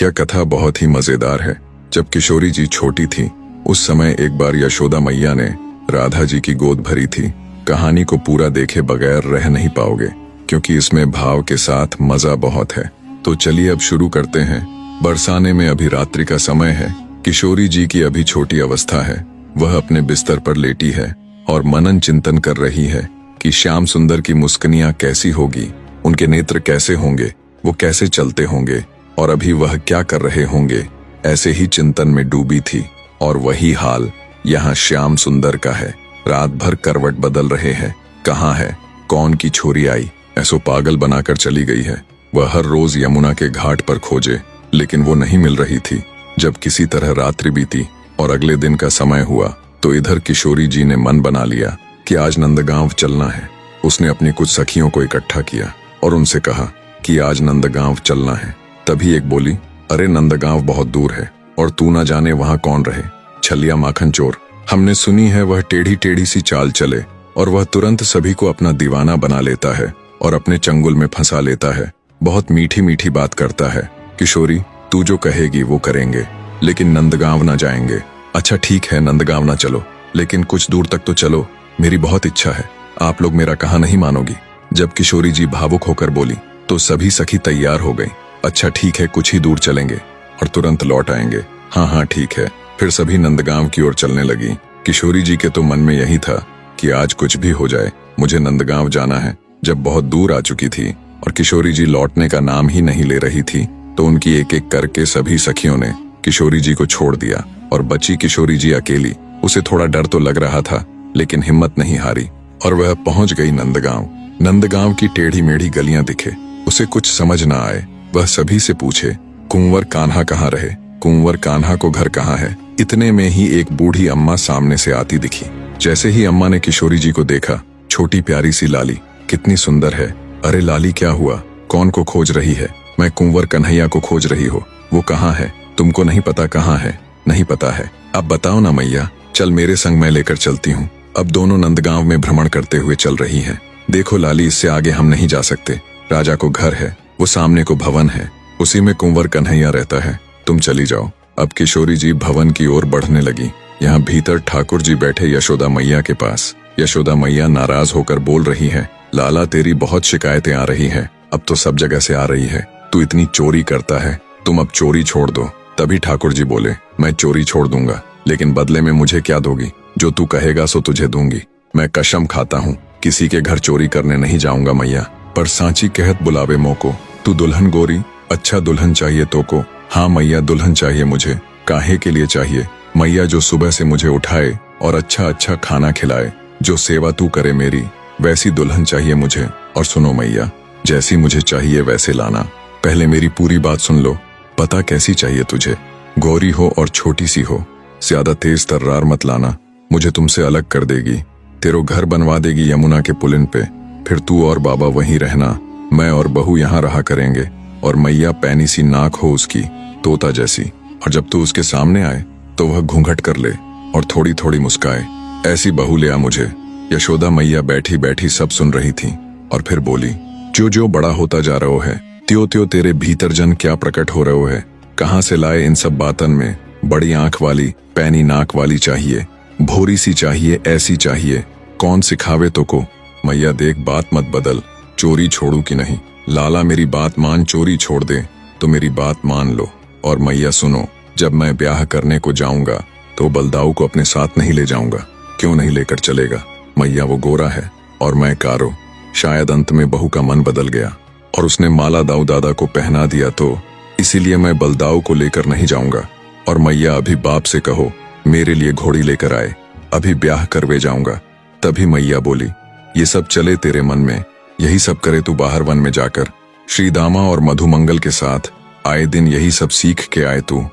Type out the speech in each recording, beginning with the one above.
यह कथा बहुत ही मजेदार है। जब किशोरी जी छोटी थी, उस समय एक बार यशोदा मैया ने राधा जी की गोद भरी थी। कहानी को पूरा देखे बगैर रह नहीं पाओगे, क्योंकि इसमें भाव के साथ मजा बहुत है। तो चलिए अब शुरू करते हैं। बरसाने में अभी रात्रि का समय है। किशोरी जी की अभी छोटी अवस्था है। वह अपने बिस्तर पर लेटी है और मनन चिंतन कर रही है कि श्याम सुंदर की मुस्कनियां कैसी होगी, उनके नेत्र कैसे होंगे, वो कैसे चलते होंगे और अभी वह क्या कर रहे होंगे। ऐसे ही चिंतन में डूबी थी और वही हाल यहाँ श्याम सुंदर का है। रात भर करवट बदल रहे हैं। कहाँ है, कौन की छोरी आई, ऐसो पागल बनाकर चली गई है। वह हर रोज यमुना के घाट पर खोजे, लेकिन वो नहीं मिल रही थी। जब किसी तरह रात्रि बीती और अगले दिन का समय हुआ, तो इधर किशोरी जी ने मन बना लिया कि आज नंदगांव चलना है। उसने अपनी कुछ सखियों को इकट्ठा किया और उनसे कहा कि आज नंदगांव चलना है। तभी एक बोली, अरे नंदगांव बहुत दूर है और तू ना जाने वहां कौन रहे। छलिया माखन चोर, हमने सुनी है वह टेढ़ी टेढ़ी सी चाल चले और वह तुरंत सभी को अपना दीवाना बना लेता है और अपने चंगुल में फंसा लेता है। बहुत मीठी मीठी बात करता है। किशोरी, तू जो कहेगी वो करेंगे, लेकिन नंदगांव ना जाएंगे। अच्छा ठीक है, नंदगांव ना चलो, लेकिन कुछ दूर तक तो चलो, मेरी बहुत इच्छा है। आप लोग मेरा कहा नहीं मानोगी। जब किशोरी जी भावुक होकर बोली तो सभी सखी तैयार हो गई। अच्छा ठीक है, कुछ ही दूर चलेंगे और तुरंत लौट आएंगे। हाँ हाँ ठीक है। फिर सभी नंदगांव की ओर चलने लगी। किशोरी जी के तो मन में यही था कि आज कुछ भी हो जाए, मुझे नंदगांव जाना है। जब बहुत दूर आ चुकी थी और किशोरी जी लौटने का नाम ही नहीं ले रही थी, तो उनकी एक एक करके सभी सखियों ने किशोरी जी को छोड़ दिया और बची किशोरी जी अकेली। उसे थोड़ा डर तो लग रहा था, लेकिन हिम्मत नहीं हारी और वह पहुंच गई नंदगांव। नंदगांव की टेढ़ी मेढ़ी गलियां दिखे, उसे कुछ समझ न आए। वह सभी से पूछे, कुंवर कान्हा कहाँ रहे, कुंवर कान्हा को घर कहाँ है। इतने में ही एक बूढ़ी अम्मा सामने से आती दिखी। जैसे ही अम्मा ने किशोरी जी को देखा, छोटी प्यारी सी लाली, कितनी सुंदर है। अरे लाली, क्या हुआ, कौन को खोज रही है। मैं कुंवर कन्हैया को खोज रही हो। वो कहाँ है, तुमको नहीं पता कहाँ है। नहीं पता है, अब बताओ ना मैया, चल मेरे संग, मैं लेकर चलती हूँ। अब दोनों नंदगांव में भ्रमण करते हुए चल रही हैं। देखो लाली, इससे आगे हम नहीं जा सकते। राजा को घर है, वो सामने को भवन है, उसी में कुंवर कन्हैया रहता है। तुम चली जाओ। अब किशोरी जी भवन की ओर बढ़ने लगी। यहाँ भीतर ठाकुर जी बैठे यशोदा मैया के पास। यशोदा मैया नाराज होकर बोल रही है, लाला तेरी बहुत शिकायतें आ रही है, अब तो सब जगह से आ रही है। तू इतनी चोरी करता है, तुम अब चोरी छोड़ दो। तभी ठाकुर जी बोले, मैं चोरी छोड़ दूंगा, लेकिन बदले में मुझे क्या दोगी। जो तू कहेगा सो तुझे दूंगी। मैं कसम खाता हूँ, किसी के घर चोरी करने नहीं जाऊंगा मैया। पर सांची कहत बुलावे मोको, तू दुल्हन गोरी, अच्छा दुल्हन चाहिए तो को। हाँ मैया, दुल्हन चाहिए मुझे। काहे के लिए चाहिए मैया? जो सुबह से मुझे उठाए और अच्छा अच्छा खाना खिलाए, जो सेवा तू करे मेरी, वैसी दुल्हन चाहिए मुझे। और सुनो मैया, जैसी मुझे चाहिए वैसे लाना। पहले मेरी पूरी बात सुन लो। पता कैसी चाहिए तुझे? गोरी हो और छोटी सी हो, ज्यादा तेज तर्रार मत लाना, मुझे तुमसे अलग कर देगी। तेरो घर बनवा देगी यमुना के पुलिन पे। फिर तू और बाबा वहीं रहना, मैं और बहू यहाँ रहा करेंगे। और मैया पैनी सी नाक हो उसकी, तोता जैसी। और जब तू उसके सामने आए तो वह घूंघट कर ले और थोड़ी थोड़ी मुस्काए। ऐसी बहू ले आ मुझे। यशोदा मैया बैठी बैठी सब सुन रही थी और फिर बोली, जो जो बड़ा होता जा रहो है, त्यों त्यों तेरे भीतर जन क्या प्रकट हो रहो है। कहाँ से लाए इन सब बातन में? बड़ी आंख वाली, पैनी नाक वाली चाहिए, भोरी सी चाहिए, ऐसी चाहिए। कौन सिखावे तो को? मैया देख, बात मत बदल, चोरी छोड़ू कि नहीं। लाला मेरी बात मान, चोरी छोड़ दे तो मेरी बात मान लो। और मैया सुनो, जब मैं ब्याह करने को जाऊंगा तो बलदाऊ को अपने साथ नहीं ले जाऊंगा। क्यों नहीं लेकर चलेगा? मैया वो गोरा है और मैं कारो। शायद अंत में बहू का मन बदल गया और उसने माला दाऊ दादा को पहना दिया, तो इसीलिए मैं बलदाऊ को लेकर नहीं जाऊंगा। और मैया अभी बाप से कहो मेरे लिए घोड़ी लेकर आए, अभी ब्याह करवे जाऊंगा। तभी मैया बोली, ये सब चले तेरे मन में, यही सब करे तू बाहर वन में जाकर। श्री दामा और मधुमंगल के साथ आए दिन यही सब सीख के आए तू।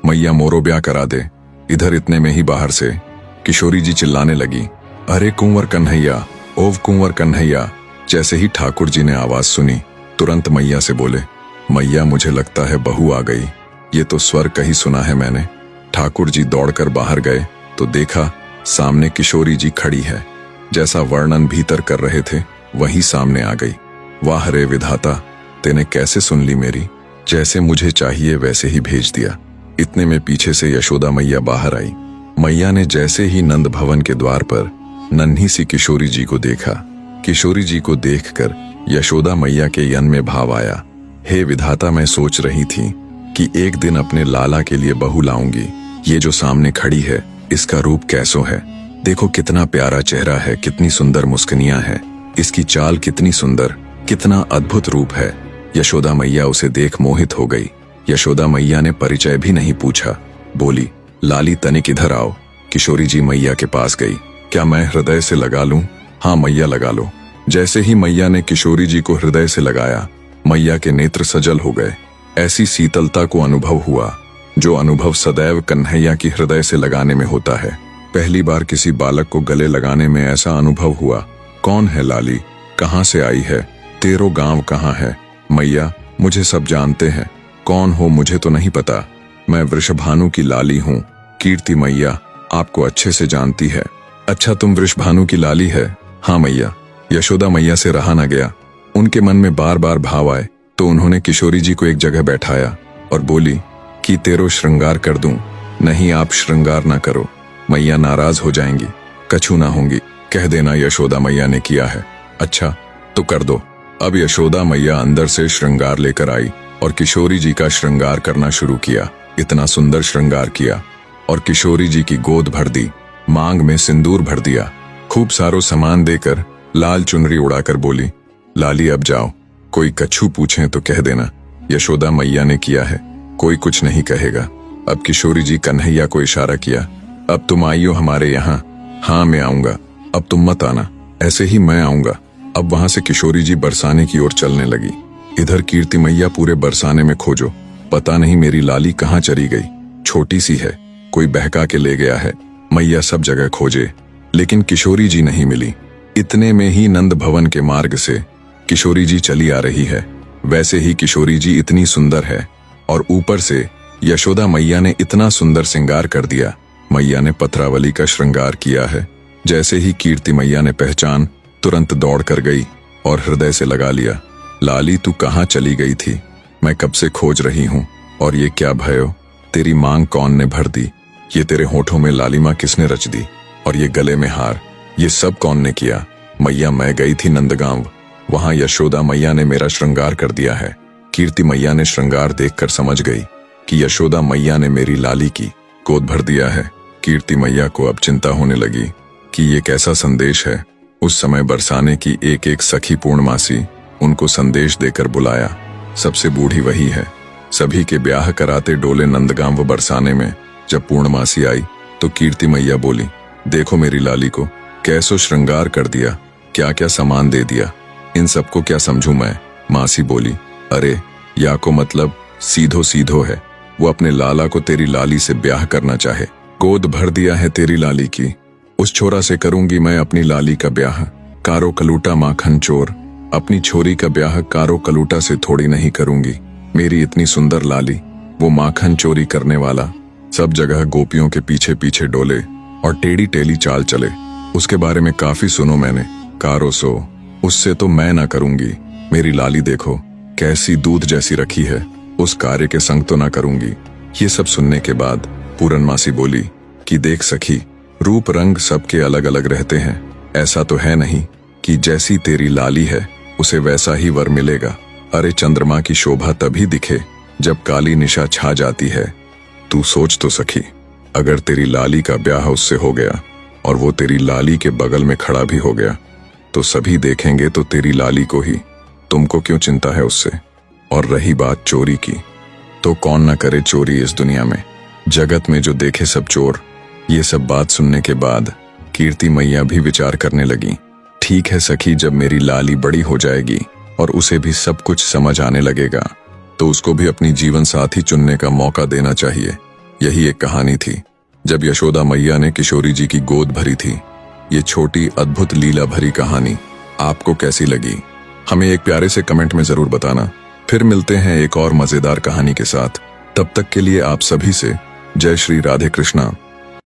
मैया मोरो ब्याह करा दे। इधर इतने में ही बाहर से किशोरी जी चिल्लाने लगी, अरे कुंवर कन्हैया, ओव कुंवर कन्हैया। जैसे ही ठाकुर जी ने आवाज सुनी, तुरंत मैया से बोले, मैया मुझे लगता है बहू आ गई। ये तो स्वर कहीं सुना है मैंने। ठाकुर जी दौड़कर बाहर गए तो देखा सामने किशोरी जी खड़ी है। जैसा वर्णन भीतर कर रहे थे वही सामने आ गई। वाह रे विधाता, तेने कैसे सुन ली मेरी। जैसे मुझे चाहिए वैसे ही भेज दिया। इतने में पीछे से यशोदा मैया बाहर आई। मैया ने जैसे ही नंद भवन के द्वार पर नन्ही सी किशोरी जी को देखा, किशोरी जी को देखकर यशोदा मैया के यन में भाव आया। हे विधाता, मैं सोच रही थी कि एक दिन अपने लाला के लिए बहू लाऊंगी। ये जो सामने खड़ी है, इसका रूप कैसो है। देखो कितना प्यारा चेहरा है, कितनी सुंदर मुस्कनियां है, इसकी चाल कितनी सुंदर, कितना अद्भुत रूप है। यशोदा मैया उसे देख मोहित हो गई। यशोदा मैया ने परिचय भी नहीं पूछा, बोली, लाली तनिक इधर आओ। किशोरी जी मैया के पास गई। क्या मैं हृदय से लगा लूं? हाँ मैया लगा लो। जैसे ही मैया ने किशोरी जी को हृदय से लगाया, मैया के नेत्र सजल हो गए। ऐसी शीतलता को अनुभव हुआ जो अनुभव सदैव कन्हैया की हृदय से लगाने में होता है। पहली बार किसी बालक को गले लगाने में ऐसा अनुभव हुआ। कौन है लाली? कहाँ से आई है? तेरो गांव कहाँ है? मैया, मुझे सब जानते हैं। कौन हो मुझे तो नहीं पता। मैं वृषभानु की लाली हूँ। कीर्ति मैया आपको अच्छे से जानती है। अच्छा, तुम वृषभानु की लाली है? हाँ मैया। यशोदा मैया से रहा न गया। उनके मन में बार बार भाव आए तो उन्होंने किशोरी जी को एक जगह बैठाया और बोली कि तेरो श्रृंगार कर दूं। नहीं, आप श्रृंगार ना करो, मैया नाराज हो जाएंगी, कछु ना होंगी। कह देना यशोदा मैया ने किया है। अच्छा तो कर दो। अब यशोदा मैया अंदर से श्रृंगार लेकर आई और किशोरी जी का श्रृंगार करना शुरू किया। इतना सुंदर श्रृंगार किया और किशोरी जी की गोद भर दी, मांग में सिंदूर भर दिया, खूब सारो सामान देकर लाल चुनरी उड़ाकर बोली, लाली अब जाओ, कोई कछु पूछे तो कह देना यशोदा मैया ने किया है, कोई कुछ नहीं कहेगा। अब किशोरी जी कन्हैया को इशारा किया, अब तुम आइयो हमारे यहाँ। हाँ मैं आऊंगा, अब तुम मत आना, ऐसे ही मैं आऊंगा। अब वहां से किशोरी जी बरसाने की ओर चलने लगी। इधर कीर्ति मैया पूरे बरसाने में खोजो, पता नहीं मेरी लाली कहाँ चली गई, छोटी सी है, कोई बहका के ले गया है। मैया सब जगह खोजे लेकिन किशोरी जी नहीं मिली। इतने में ही नंद भवन के मार्ग से किशोरी जी चली आ रही है। वैसे ही किशोरी जी इतनी सुंदर है और ऊपर से यशोदा मैया ने इतना सुंदर श्रृंगार कर दिया। मैया ने पत्रावली का श्रृंगार किया है। जैसे ही कीर्ति मैया ने पहचान, तुरंत दौड़ कर गई और हृदय से लगा लिया, लाली तू कहाँ चली गई थी? मैं कब से खोज रही हूँ। और ये क्या भयो, तेरी मांग कौन ने भर दी? ये तेरे होठों में लालिमा किसने रच दी? और ये गले में हार, ये सब कौन ने किया? मैया मैं गई थी नंदगांव, वहां यशोदा मैया ने मेरा श्रृंगार कर दिया है। कीर्ति मैया ने श्रृंगार देखकर समझ गई कि यशोदा मैया ने मेरी लाली की गोद भर दिया है। कीर्ति मैया को अब चिंता होने लगी कि ये कैसा संदेश है। उस समय बरसाने की एक एक सखी पूर्णमासी उनको संदेश देकर बुलाया। सबसे बूढ़ी वही है। सभी के ब्याह कराते डोले नंदगांव व बरसाने में जब पूर्णमासी आई तो कीर्ति मैया बोली, देखो मेरी लाली को कैसो श्रृंगार कर दिया, क्या क्या सामान दे दिया, इन सबको क्या समझूं मैं? मासी बोली, अरे या को मतलब सीधो सीधो है, वो अपने लाला को तेरी लाली से ब्याह करना चाहे, गोद भर दिया है तेरी लाली की। उस छोरा से करूंगी मैं अपनी लाली का ब्याह, कारो कलूटा माखन चोर। अपनी छोरी का ब्याह कारो कलूटा से थोड़ी नहीं करूंगी। मेरी इतनी सुंदर लाली, वो माखन चोरी करने वाला सब जगह गोपियों के पीछे पीछे डोले और टेढ़ी टेढ़ी चाल चले। उसके बारे में काफी सुनो मैंने, कारो सो, उससे तो मैं ना करूंगी। मेरी लाली देखो कैसी दूध जैसी रखी है, उस कार्य के संग तो ना करूंगी। ये सब सुनने के बाद पूरनमासी बोली कि देख सखी, रूप रंग सबके अलग अलग रहते हैं, ऐसा तो है नहीं कि जैसी तेरी लाली है उसे वैसा ही वर मिलेगा। अरे चंद्रमा की शोभा तभी दिखे जब काली निशा छा जाती है। तू सोच तो सखी, अगर तेरी लाली का ब्याह उससे हो गया और वो तेरी लाली के बगल में खड़ा भी हो गया तो सभी देखेंगे तो तेरी लाली को ही, तुमको क्यों चिंता है उससे? और रही बात चोरी की, तो कौन ना करे चोरी इस दुनिया में, जगत में जो देखे सब चोर। ये सब बात सुनने के बाद कीर्ति मैया भी विचार करने लगी, ठीक है सखी, जब मेरी लाली बड़ी हो जाएगी और उसे भी सब कुछ समझ आने लगेगा तो उसको भी अपनी जीवन साथी चुनने का मौका देना चाहिए। यही एक कहानी थी जब यशोदा मैया ने किशोरी जी की गोद भरी थी। ये छोटी अद्भुत लीला भरी कहानी आपको कैसी लगी, हमें एक प्यारे से कमेंट में जरूर बताना। फिर मिलते हैं एक और मजेदार कहानी के साथ। तब तक के लिए आप सभी से जय श्री राधे कृष्णा।